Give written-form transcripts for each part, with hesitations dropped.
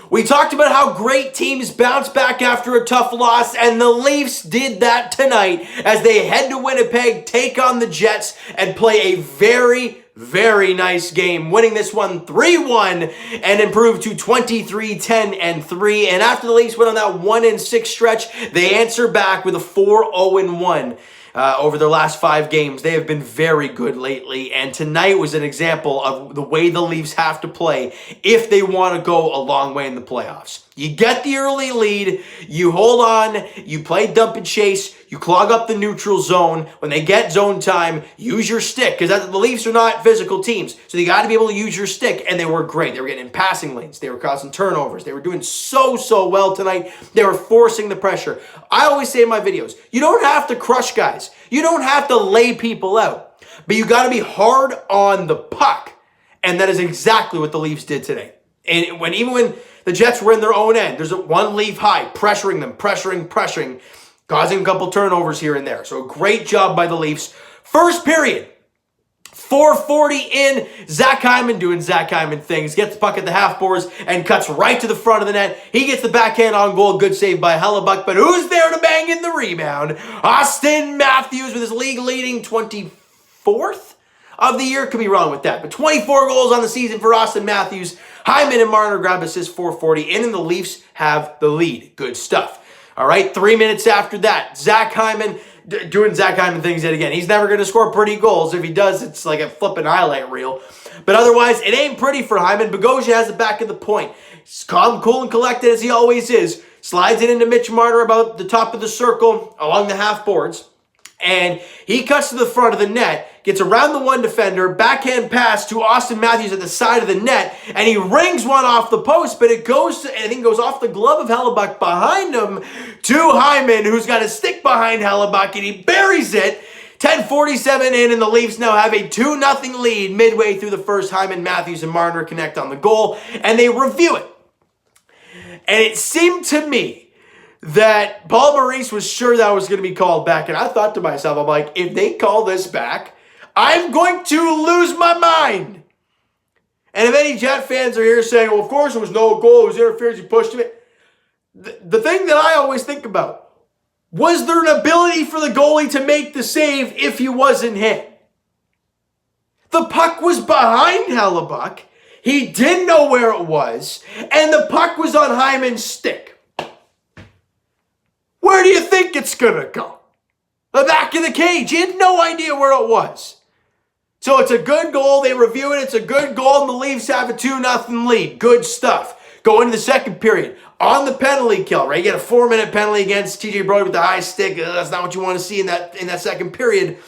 We talked about how great teams bounce back after a tough loss, and the Leafs did that tonight as they head to Winnipeg, take on the Jets, and play a very, very nice game, winning this one 3-1 and improved to 23-10-3. And after the Leafs went on that 1-6 stretch, they answer back with a 4-0-1. Over their last 5 games. They have been very good lately, and tonight was an example of the way the Leafs have to play if they want to go a long way in the playoffs. You get the early lead, you hold on, you play dump and chase, you clog up the neutral zone. When they get zone time, use your stick, because the Leafs are not physical teams, so you got to be able to use your stick, and they were great. They were getting in passing lanes, they were causing turnovers, they were doing so well tonight. They were forcing the pressure. I always say in my videos, you don't have to crush guys. You don't have to lay people out, but you got to be hard on the puck, and that is exactly what the Leafs did today. And even when the Jets were in their own end, there's one Leaf high, pressuring them, pressuring, causing a couple turnovers here and there. So a great job by the Leafs. First period, 4:40 in, Zach Hyman doing Zach Hyman things, gets the puck at the half boards and cuts right to the front of the net. He gets the backhand on goal, good save by Hellebuyck, but who's there to bang in the rebound? Auston Matthews with his league-leading 24th of the year. Could be wrong with that, but 24 goals on the season for Auston Matthews. Hyman and Marner grab assist, 4:40 in, and the Leafs have the lead. Good stuff. All right, 3 minutes after that, Zach Hyman doing Zach Hyman things yet again. He's never going to score pretty goals. If he does, it's like a flipping highlight reel. But otherwise, it ain't pretty for Hyman. Bogosian has the back of the point. He's calm, cool, and collected as he always is. Slides it into Mitch Marner about the top of the circle along the half boards. And he cuts to the front of the net, gets around the one defender, backhand pass to Auston Matthews at the side of the net, and he rings one off the post, but it goes off the glove of Hellebuyck behind him to Hyman, who's got a stick behind Hellebuyck, and he buries it. 10:47 in, and the Leafs now have a 2-0 lead midway through the first. Hyman, Matthews, and Marner connect on the goal, and they review it. And it seemed to me that Paul Maurice was sure that was going to be called back. And I thought to myself, I'm like, if they call this back, I'm going to lose my mind. And if any Jet fans are here saying, well, of course it was no goal, it was interference, you pushed him. The thing that I always think about, was there an ability for the goalie to make the save if he wasn't hit? The puck was behind Hellebuyck. He didn't know where it was. And the puck was on Hyman's stick. Where do you think it's going to go? The back of the cage. He had no idea where it was. So it's a good goal. They review it. It's a good goal, and the Leafs have a 2-0 lead. Good stuff. Go into the second period. On the penalty kill, right? You get a 4-minute penalty against TJ Brodie with the high stick. That's not what you want to see in that second period.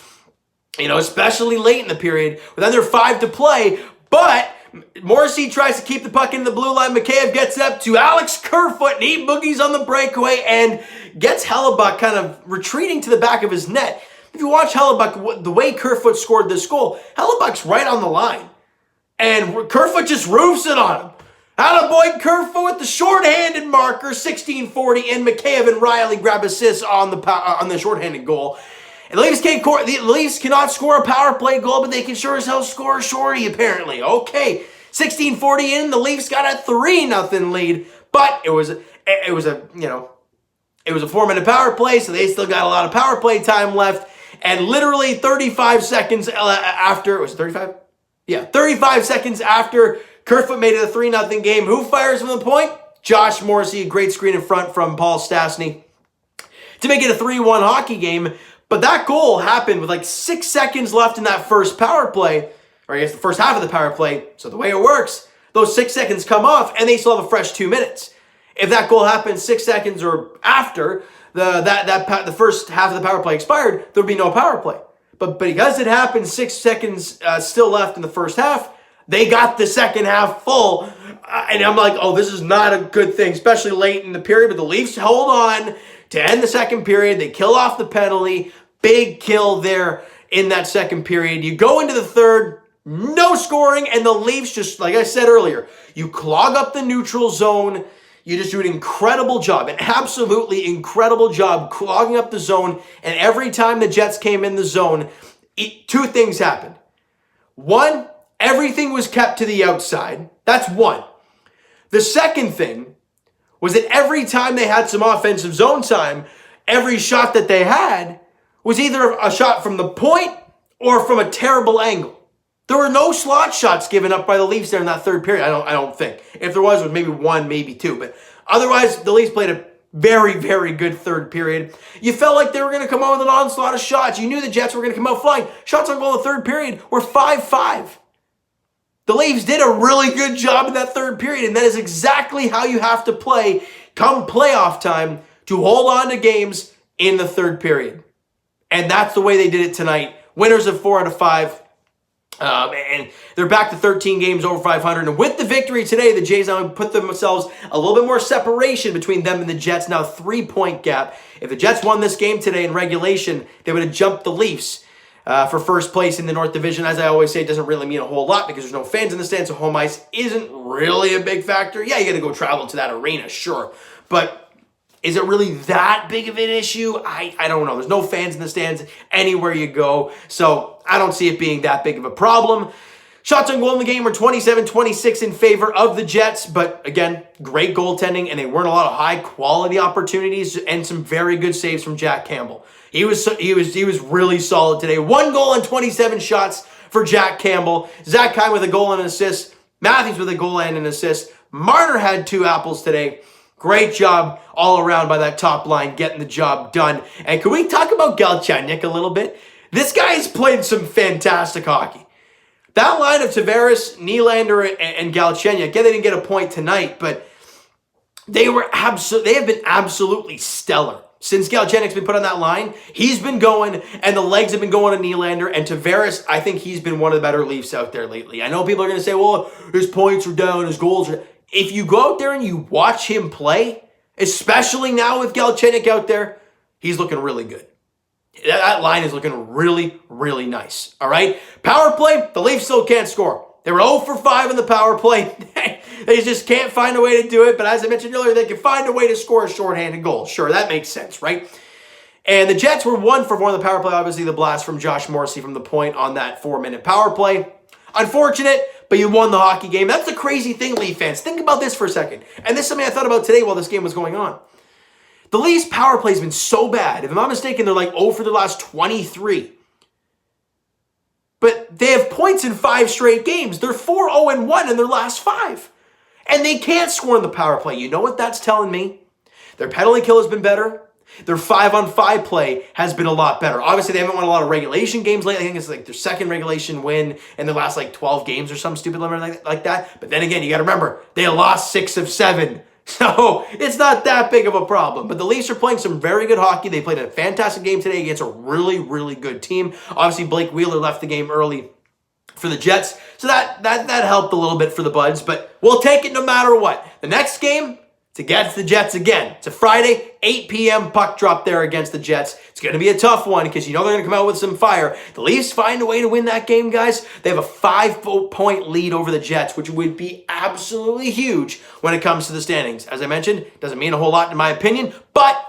You know, especially late in the period with under 5 to play. But Morrissey tries to keep the puck in the blue line. Mikheyev gets up to Alex Kerfoot, and he boogies on the breakaway and gets Hellebuyck kind of retreating to the back of his net. If you watch Hellebuyck, the way Kerfoot scored this goal, Hellebuck's right on the line. And Kerfoot just roofs it on him. Attaboy Kerfoot with the shorthanded marker, 16:40 in. Mikheyev and Riley grab assists on the shorthanded goal. And the Leafs cannot score a power play goal, but they can sure as hell score a shorty, apparently. Okay, 16:40 in, the Leafs got a 3-0 lead, but it was a 4-minute power play, so they still got a lot of power play time left. And literally 35 seconds after, was it 35? Yeah, 35 seconds after Kerfoot made it a 3-0 game. Who fires from the point? Josh Morrissey, a great screen in front from Paul Stastny to make it a 3-1 hockey game. But that goal happened with like 6 seconds left in that first power play, or I guess the first half of the power play. So the way it works, those 6 seconds come off and they still have a fresh 2 minutes. If that goal happened 6 seconds or after the first half of the power play expired, there would be no power play. But because it happened 6 seconds still left in the first half, they got the second half full. And I'm like, oh, this is not a good thing, especially late in the period. But the Leafs hold on to end the second period. They kill off the penalty. Big kill there in that second period. You go into the third, no scoring, and the Leafs just, like I said earlier, you clog up the neutral zone. You just do an incredible job, an absolutely incredible job clogging up the zone. And every time the Jets came in the zone, two things happened. One, everything was kept to the outside. That's one. The second thing was that every time they had some offensive zone time, every shot that they had was either a shot from the point or from a terrible angle. There were no slot shots given up by the Leafs there in that third period, I don't think. If there was, it was maybe one, maybe two. But otherwise, the Leafs played a very, very good third period. You felt like they were going to come out with an onslaught of shots. You knew the Jets were going to come out flying. Shots on goal in the third period were 5-5. The Leafs did a really good job in that third period, and that is exactly how you have to play come playoff time to hold on to games in the third period. And that's the way they did it tonight. Winners of 4 out of 5. And they're back to 13 games over 500. And with the victory today, the Jays now put themselves a little bit more separation between them and the Jets. Now 3-point gap. If the Jets won this game today in regulation, they would have jumped the Leafs for first place in the North Division. As I always say, it doesn't really mean a whole lot because there's no fans in the stands, so home ice isn't really a big factor. Yeah, you got to go travel to that arena, sure. But is it really that big of an issue? I don't know. There's no fans in the stands anywhere you go, so I don't see it being that big of a problem. Shots on goal in the game were 27-26 in favor of the Jets, but again, great goaltending, and they weren't a lot of high-quality opportunities and some very good saves from Jack Campbell. He was really solid today. 1 goal and 27 shots for Jack Campbell. Zach Kine with a goal and an assist. Matthews with a goal and an assist. Marner had 2 apples today. Great job all around by that top line, getting the job done. And can we talk about Galchenyuk a little bit? This guy has played some fantastic hockey. That line of Tavares, Nylander, and Galchenyuk, yeah, they didn't get a point tonight, but they have been absolutely stellar. Since Galchenyuk's been put on that line, he's been going, and the legs have been going to Nylander, and Tavares, I think he's been one of the better Leafs out there lately. I know people are going to say, well, his points are down, his goals are... If you go out there and you watch him play, especially now with Galchenyuk out there, he's looking really good. That line is looking really, really nice. All right? Power play, the Leafs still can't score. They were 0 for 5 in the power play. They just can't find a way to do it. But as I mentioned earlier, they can find a way to score a shorthanded goal. Sure, that makes sense, right? And the Jets were 1 for 4 in the power play. Obviously, the blast from Josh Morrissey from the point on that 4-minute power play. Unfortunate, but you won the hockey game. That's the crazy thing, Leaf fans. Think about this for a second. And this is something I thought about today while this game was going on. The Leafs' power play has been so bad. If I'm not mistaken, they're like 0 for their last 23. But they have points in 5 straight games. They're 4-0-1 in their last 5. And they can't score in the power play. You know what that's telling me? Their penalty kill has been better. Their 5-on-5 play has been a lot better. Obviously, they haven't won a lot of regulation games lately. I think it's like their second regulation win in the last like 12 games or some stupid limit like that. But then again, you got to remember, they lost 6 of 7. So it's not that big of a problem. But the Leafs are playing some very good hockey. They played a fantastic game today against a really, really good team. Obviously, Blake Wheeler left the game early for the Jets. So that helped a little bit for the Buds. But we'll take it no matter what. The next game, it's against the Jets again. It's a Friday, 8 p.m. puck drop there against the Jets. It's going to be a tough one because you know they're going to come out with some fire. The Leafs find a way to win that game, guys. They have a 5-point lead over the Jets, which would be absolutely huge when it comes to the standings. As I mentioned, doesn't mean a whole lot in my opinion, but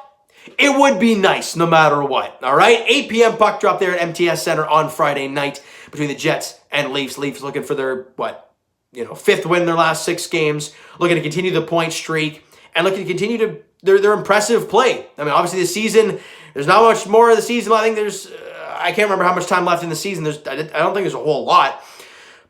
it would be nice no matter what. All right, 8 p.m. puck drop there at MTS Center on Friday night between the Jets and Leafs. Leafs looking for their, 5th win in their last 6 games, looking to continue the point streak. And looking to continue to their impressive play. I mean, obviously, the season, there's not much more of the season. I think I can't remember how much time left in the season. I don't think there's a whole lot.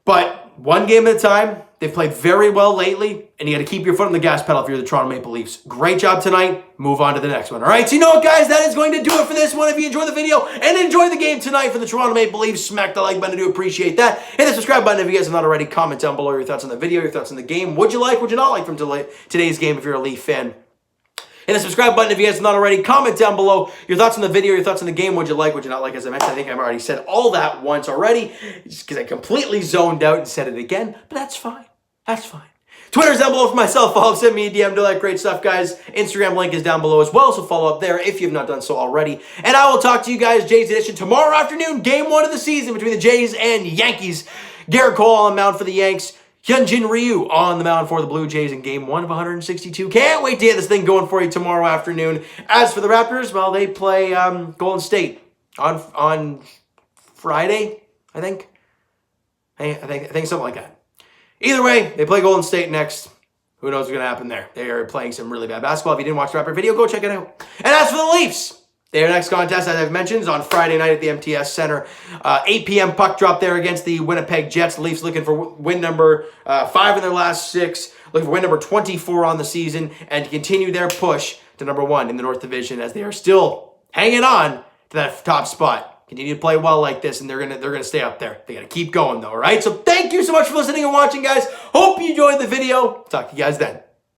But one game at a time, they've played very well lately, and you got to keep your foot on the gas pedal if you're the Toronto Maple Leafs. Great job tonight. Move on to the next one. All right, so you know what, guys? That is going to do it for this one. If you enjoyed the video and enjoyed the game tonight for the Toronto Maple Leafs, smack the like button. I do appreciate that. Hit the subscribe button if you guys have not already. Comment down below your thoughts on the video, your thoughts on the game. What'd you like, what'd you not like from today's game if you're a Leaf fan? Hit the subscribe button if you guys have not already. Comment down below your thoughts on the video, your thoughts on the game. What'd you like, what'd you not like? As I mentioned, I think I've already said all that once already just because I completely zoned out and said it again, but that's fine. That's fine. Twitter's down below for myself. Follow, send me a DM, do that great stuff, guys. Instagram link is down below as well, so follow up there if you've not done so already. And I will talk to you guys, Jays Edition, tomorrow afternoon, game 1 of the season between the Jays and Yankees. Garrett Cole on the mound for the Yanks. Hyunjin Ryu on the mound for the Blue Jays in game 1 of 162. Can't wait to get this thing going for you tomorrow afternoon. As for the Raptors, well, they play Golden State on Friday, I think. I think something like that. Either way, they play Golden State next. Who knows what's going to happen there? They are playing some really bad basketball. If you didn't watch the Raptor video, go check it out. And as for the Leafs, their next contest, as I've mentioned, is on Friday night at the MTS Center. 8 p.m. puck drop there against the Winnipeg Jets. The Leafs looking for win number 5 in their last 6. Looking for win number 24 on the season. And to continue their push to number 1 in the North Division as they are still hanging on to that top spot. Continue to play well like this, and they're gonna stay up there. They gotta keep going though, all right? So thank you so much for listening and watching, guys. Hope you enjoyed the video. Talk to you guys then.